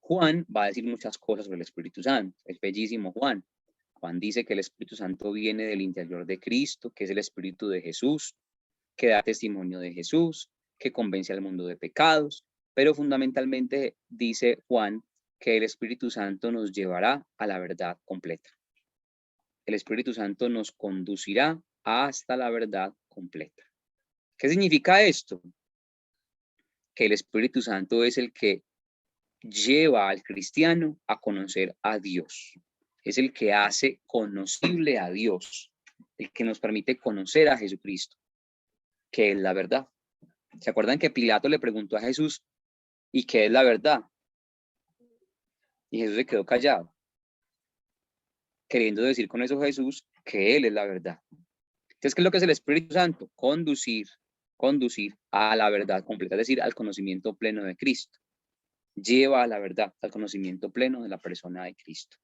Juan va a decir muchas cosas sobre el Espíritu Santo. Es bellísimo Juan. Juan dice que el Espíritu Santo viene del interior de Cristo, que es el Espíritu de Jesús, que da testimonio de Jesús, que convence al mundo de pecados, pero fundamentalmente dice Juan que el Espíritu Santo nos llevará a la verdad completa. El Espíritu Santo nos conducirá hasta la verdad completa. ¿Qué significa esto? Que el Espíritu Santo es el que lleva al cristiano a conocer a Dios. Es el que hace conocible a Dios, el que nos permite conocer a Jesucristo, que es la verdad. ¿Se acuerdan que Pilato le preguntó a Jesús, ¿y qué es la verdad? Y Jesús se quedó callado, queriendo decir con eso Jesús que Él es la verdad. Entonces, ¿qué es lo que es el Espíritu Santo? Conducir a la verdad completa, es decir, al conocimiento pleno de Cristo. Lleva a la verdad, al conocimiento pleno de la persona de Cristo.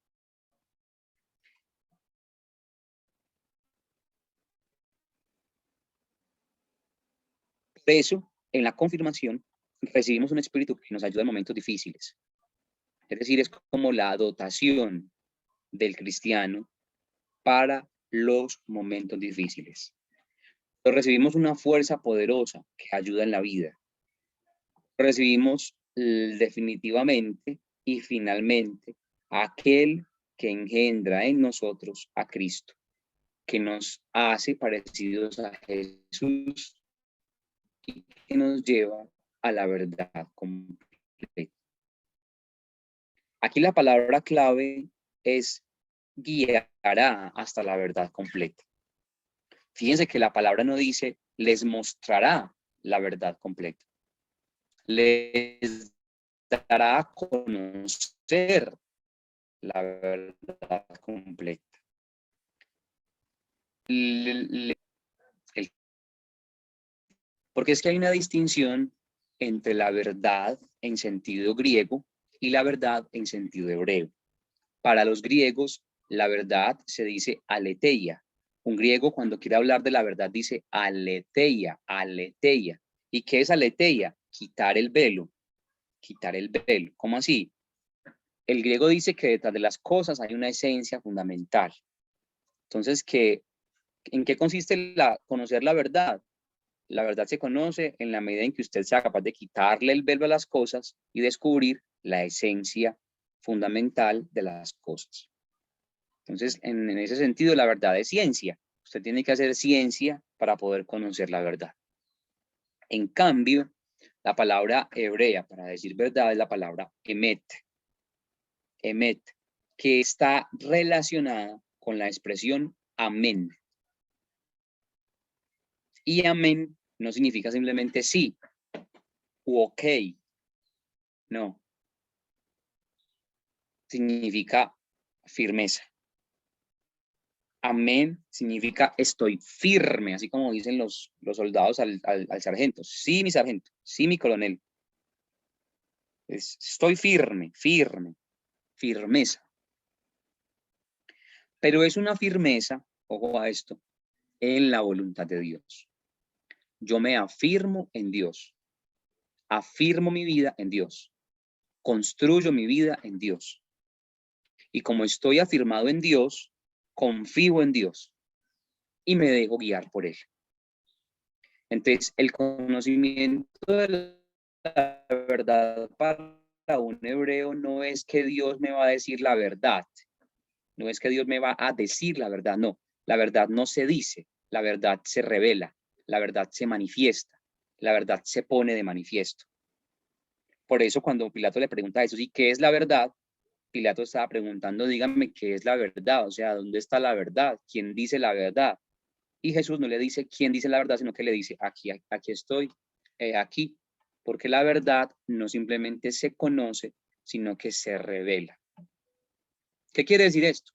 Por eso, en la confirmación, recibimos un espíritu que nos ayuda en momentos difíciles. Es decir, es como la dotación del cristiano para los momentos difíciles. Pero recibimos una fuerza poderosa que ayuda en la vida. Recibimos definitivamente y finalmente aquel que engendra en nosotros a Cristo, que nos hace parecidos a Jesús y que nos lleva a la verdad completa. Aquí la palabra clave es guiará hasta la verdad completa. Fíjense que la palabra no dice les mostrará la verdad completa. Les dará a conocer la verdad completa. Porque es que hay una distinción entre la verdad en sentido griego y la verdad en sentido hebreo. Para los griegos, la verdad se dice aletheia. Un griego cuando quiere hablar de la verdad dice aletheia, aletheia. ¿Y qué es aletheia? Quitar el velo, quitar el velo. ¿Cómo así? El griego dice que detrás de las cosas hay una esencia fundamental. Entonces, ¿en qué consiste conocer la verdad? La verdad se conoce en la medida en que usted sea capaz de quitarle el velo a las cosas y descubrir la esencia fundamental de las cosas. Entonces, en ese sentido, la verdad es ciencia. Usted tiene que hacer ciencia para poder conocer la verdad. En cambio, la palabra hebrea para decir verdad es la palabra emet. Emet, que está relacionada con la expresión amén. Y amén no significa simplemente sí u ok. No. Significa firmeza. Amén significa estoy firme, así como dicen los soldados al sargento. Sí, mi sargento. Sí, mi coronel. Estoy firme, firme, firmeza. Pero es una firmeza, ojo a esto, en la voluntad de Dios. Yo me afirmo en Dios. Afirmo mi vida en Dios. Construyo mi vida en Dios. Y como estoy afirmado en Dios, confío en Dios y me dejo guiar por Él. Entonces, el conocimiento de la verdad para un hebreo no es que Dios me va a decir la verdad. No es que Dios me va a decir la verdad, no. La verdad no se dice, la verdad se revela, la verdad se manifiesta, la verdad se pone de manifiesto. Por eso cuando Pilato le pregunta a Jesús, ¿y qué es la verdad? Pilato estaba preguntando, dígame qué es la verdad, o sea, ¿dónde está la verdad? ¿Quién dice la verdad? Y Jesús no le dice quién dice la verdad, sino que le dice, aquí estoy, aquí. Porque la verdad no simplemente se conoce, sino que se revela. ¿Qué quiere decir esto?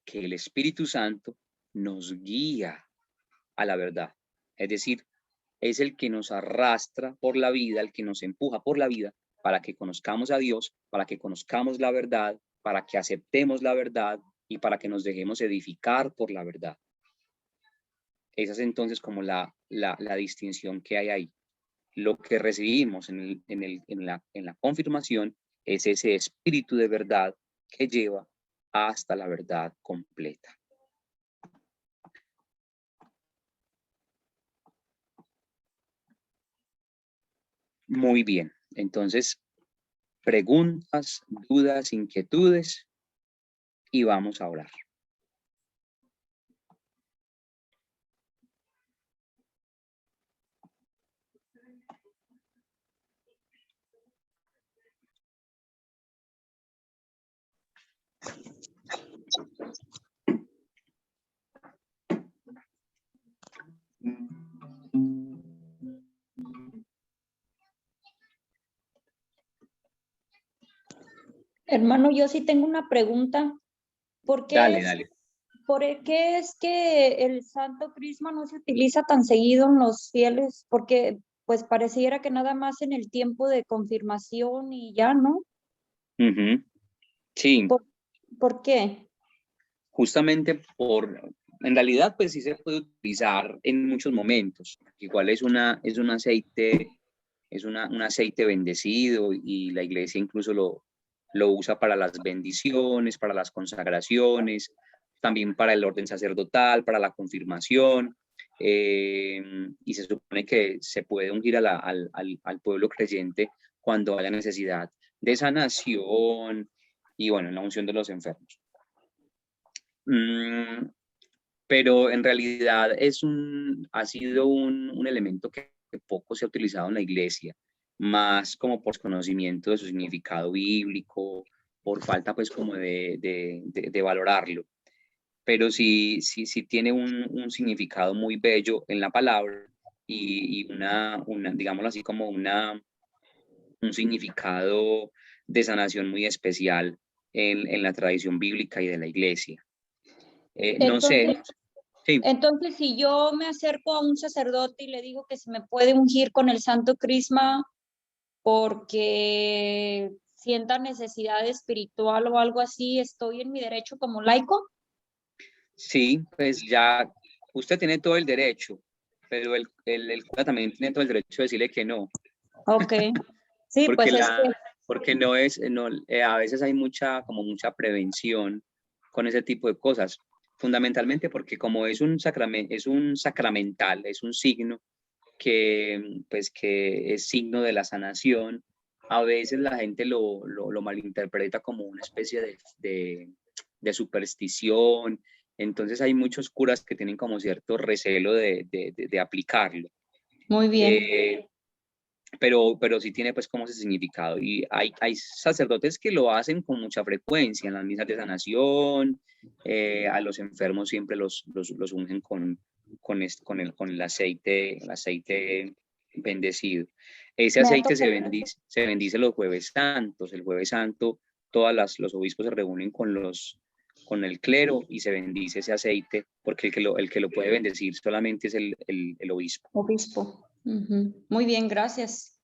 Que el Espíritu Santo nos guía a la verdad. Es decir, es el que nos arrastra por la vida, el que nos empuja por la vida para que conozcamos a Dios, para que conozcamos la verdad, para que aceptemos la verdad y para que nos dejemos edificar por la verdad. Esa es entonces como la distinción que hay ahí. Lo que recibimos en la confirmación es ese espíritu de verdad que lleva hasta la verdad completa. Muy bien, entonces preguntas, dudas, inquietudes y vamos a orar. Hermano, yo sí tengo una pregunta. ¿Por qué Dale. ¿Por qué es que el Santo Crisma no se utiliza tan seguido en los fieles? Porque pues pareciera que nada más en el tiempo de confirmación y ya, ¿no? Sí. ¿Por qué? Justamente en realidad pues sí se puede utilizar en muchos momentos. Igual es un aceite, un aceite bendecido y la iglesia incluso lo usa para las bendiciones, para las consagraciones, también para el orden sacerdotal, para la confirmación, y se supone que se puede ungir al pueblo creyente cuando haya necesidad de sanación y bueno, en la unción de los enfermos. Pero en realidad ha sido un elemento que poco se ha utilizado en la iglesia, más como por conocimiento de su significado bíblico, por falta pues como de valorarlo. Pero sí tiene un significado muy bello en la palabra y digámoslo así, como un significado de sanación muy especial en la tradición bíblica y de la iglesia. No sé. Sí. Entonces, si yo me acerco a un sacerdote y le digo que se me puede ungir con el Santo Crisma, porque sienta necesidad espiritual o algo así, ¿estoy en mi derecho como laico? Sí, pues ya usted tiene todo el derecho, pero el cura también tiene todo el derecho de decirle que no, Ok. Sí, porque, pues es que, porque no es, no, a veces hay como mucha prevención con ese tipo de cosas, fundamentalmente porque como es un sacramental, es un signo pues, que es signo de la sanación, a veces la gente lo malinterpreta como una especie de superstición. Entonces hay muchos curas que tienen como cierto recelo de aplicarlo. muy bien. Pero sí tiene pues como ese significado. Y hay sacerdotes que lo hacen con mucha frecuencia en las misas de sanación. A los enfermos siempre los ungen con el aceite bendecido. Ese Me ha aceite tocado. se bendice los jueves santos. El jueves santo los obispos se reúnen con el clero y se bendice ese aceite, porque el que lo puede bendecir solamente es el obispo. Obispo. Muy bien, gracias.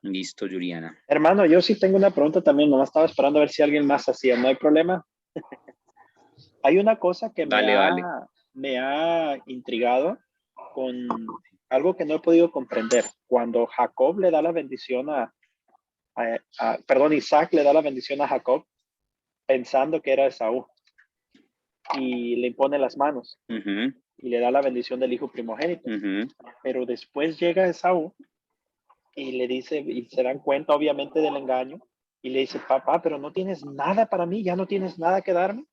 Listo, Juliana. Hermano, yo sí tengo una pregunta también, nomás estaba esperando a ver si alguien más hacía, no hay problema. Hay una cosa que Dale. me ha intrigado con algo que no he podido comprender. Cuando Jacob le da la bendición perdón, Isaac le da la bendición a Jacob pensando que era Esaú y le impone las manos y le da la bendición del hijo primogénito. Pero después llega Esaú y le dice, y se dan cuenta obviamente del engaño, y le dice, papá, pero no tienes nada para mí, ya no tienes nada que darme.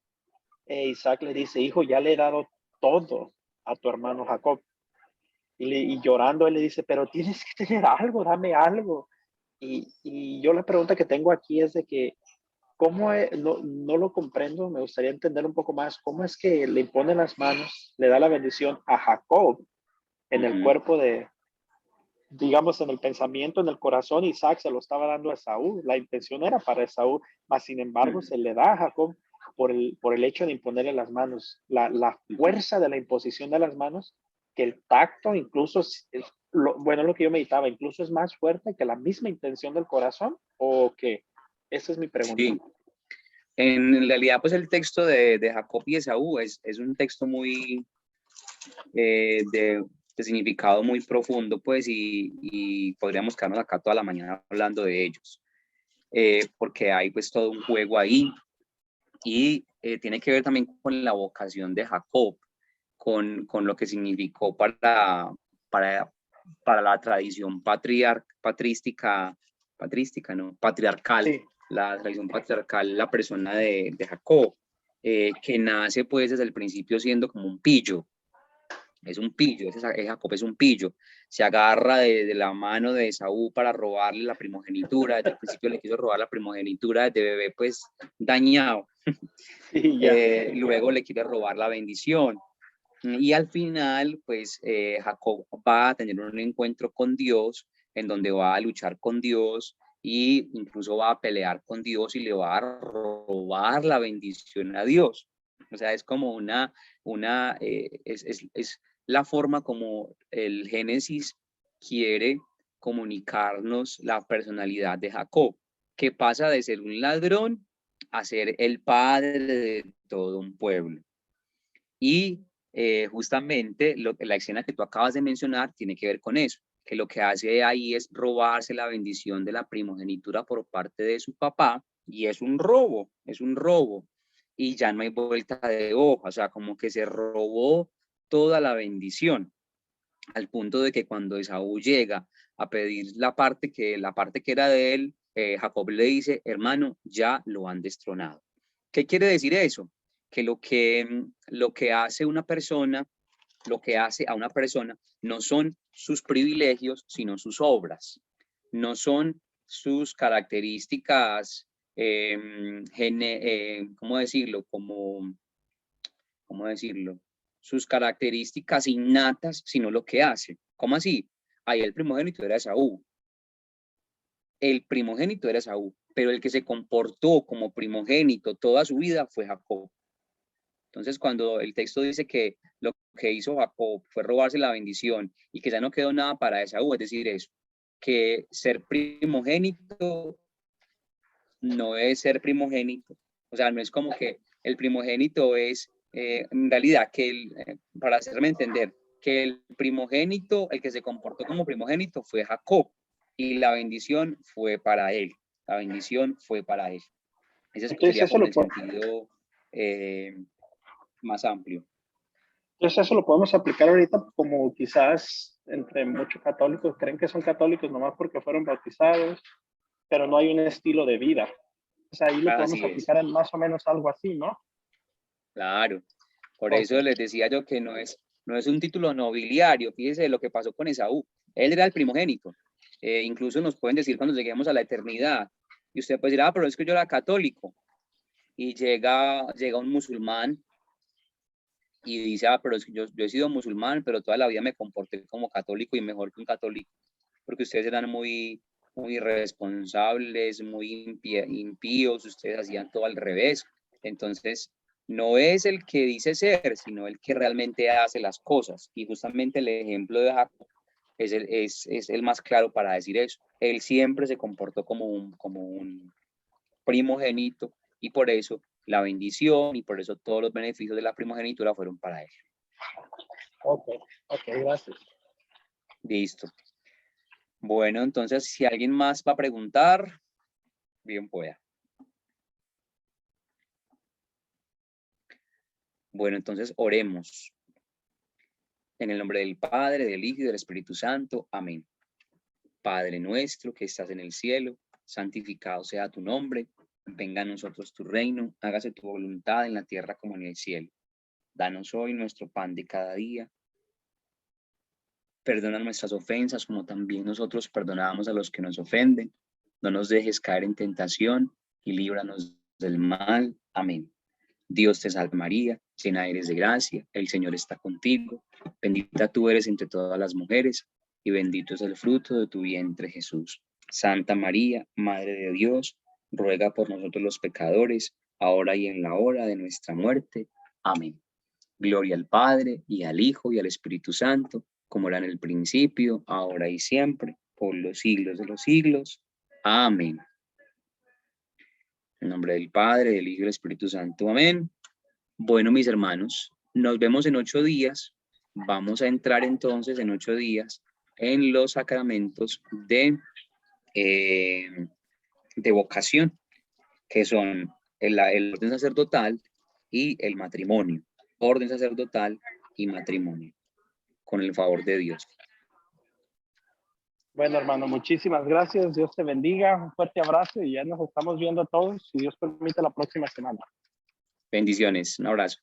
Isaac le dice, hijo, ya le he dado todo a tu hermano Jacob. Y llorando él le dice, pero tienes que tener algo, dame algo. Y yo la pregunta que tengo aquí es de que, ¿cómo no lo comprendo? Me gustaría entender un poco más. ¿Cómo es que le impone las manos, le da la bendición a Jacob en el cuerpo digamos, en el pensamiento, en el corazón? Isaac se lo estaba dando a Esaú, la intención era para Esaú, mas sin embargo se le da a Jacob por el hecho de imponerle las manos, la fuerza de la imposición de las manos, que el tacto incluso, lo que yo meditaba, incluso es más fuerte que la misma intención del corazón, ¿o qué? Esa es mi pregunta. Sí. En realidad, pues el texto de Jacob y Esaú es un texto muy de significado muy profundo, pues, y podríamos quedarnos acá toda la mañana hablando de ellos, porque hay pues todo un juego ahí, y tiene que ver también con la vocación de Jacob, con lo que significó para la tradición patriarcal, Sí. la tradición patriarcal, la persona de Jacob, que nace pues desde el principio siendo como un pillo. Es un pillo, Jacob es un pillo. Se agarra de la mano de Esaú para robarle la primogenitura. Desde el principio le quiso robar la primogenitura desde bebé, pues dañado. Sí, ya. Luego le quiere robar la bendición. Y al final, pues Jacob va a tener un encuentro con Dios, en donde va a luchar con Dios y incluso va a pelear con Dios y le va a robar la bendición a Dios. O sea, es como es la forma como el Génesis quiere comunicarnos la personalidad de Jacob, que pasa de ser un ladrón a ser el padre de todo un pueblo. Y justamente la escena que tú acabas de mencionar tiene que ver con eso, que lo que hace ahí es robarse la bendición de la primogenitura por parte de su papá, y es un robo, y ya no hay vuelta de hoja, o sea, como que se robó toda la bendición, al punto de que cuando Esaú llega a pedir la parte que era de él, Jacob le dice, hermano, ya lo han destronado. ¿Qué quiere decir eso? Que lo que hace una persona, lo que hace a una persona no son sus privilegios, sino sus obras. No son sus características, ¿cómo decirlo? ¿Cómo decirlo? Sus características innatas, sino lo que hace. ¿Cómo así? Ahí el primogénito era Esaú. El primogénito era Esaú, pero el que se comportó como primogénito toda su vida fue Jacob. Entonces, cuando el texto dice que lo que hizo Jacob fue robarse la bendición y que ya no quedó nada para Esaú, es decir, eso, que ser primogénito no es ser primogénito. O sea, no es como que el primogénito es, en realidad, para hacerme entender, que el primogénito, el que se comportó como primogénito fue Jacob y la bendición fue para él. La bendición fue para él. Ese sería como el sentido más amplio. Entonces eso lo podemos aplicar ahorita como quizás entre muchos católicos creen que son católicos nomás porque fueron bautizados, pero no hay un estilo de vida. O sea, ahí lo podemos aplicar en más o menos algo así, ¿no? Claro. Por eso les decía yo que no es un título nobiliario. Fíjese lo que pasó con Esaú. Él era el primogénito. Incluso nos pueden decir cuando lleguemos a la eternidad. Y usted puede decir, pero es que yo era católico. Y llega un musulmán y dice, pero es que yo he sido musulmán, pero toda la vida me comporté como católico y mejor que un católico. Porque ustedes eran muy irresponsables, muy impíos, ustedes hacían todo al revés. Entonces, no es el que dice ser, sino el que realmente hace las cosas. Y justamente el ejemplo de Jacob es el más claro para decir eso. Él siempre se comportó como un primogénito y por eso la bendición y por eso todos los beneficios de la primogenitura fueron para él. Ok, gracias. Listo. Bueno, entonces, si alguien más va a preguntar, bien pueda. Bueno, entonces oremos. En el nombre del Padre, del Hijo y del Espíritu Santo. Amén. Padre nuestro que estás en el cielo, santificado sea tu nombre. Venga a nosotros tu reino. Hágase tu voluntad en la tierra como en el cielo. Danos hoy nuestro pan de cada día. Perdona nuestras ofensas como también nosotros perdonamos a los que nos ofenden. No nos dejes caer en tentación y líbranos del mal. Amén. Dios te salve María, llena eres de gracia, el Señor está contigo. Bendita tú eres entre todas las mujeres y bendito es el fruto de tu vientre Jesús. Santa María, Madre de Dios, ruega por nosotros los pecadores, ahora y en la hora de nuestra muerte. Amén. Gloria al Padre, y al Hijo, y al Espíritu Santo, como era en el principio, ahora y siempre, por los siglos de los siglos. Amén. En nombre del Padre, del Hijo y del Espíritu Santo. Amén. Bueno, mis hermanos, nos vemos en 8 días. Vamos a entrar entonces en 8 días en los sacramentos de vocación, que son el orden sacerdotal y el matrimonio. Orden sacerdotal y matrimonio, con el favor de Dios. Bueno, hermano, muchísimas gracias. Dios te bendiga. Un fuerte abrazo y ya nos estamos viendo todos, si Dios permite, la próxima semana. Bendiciones. Un abrazo.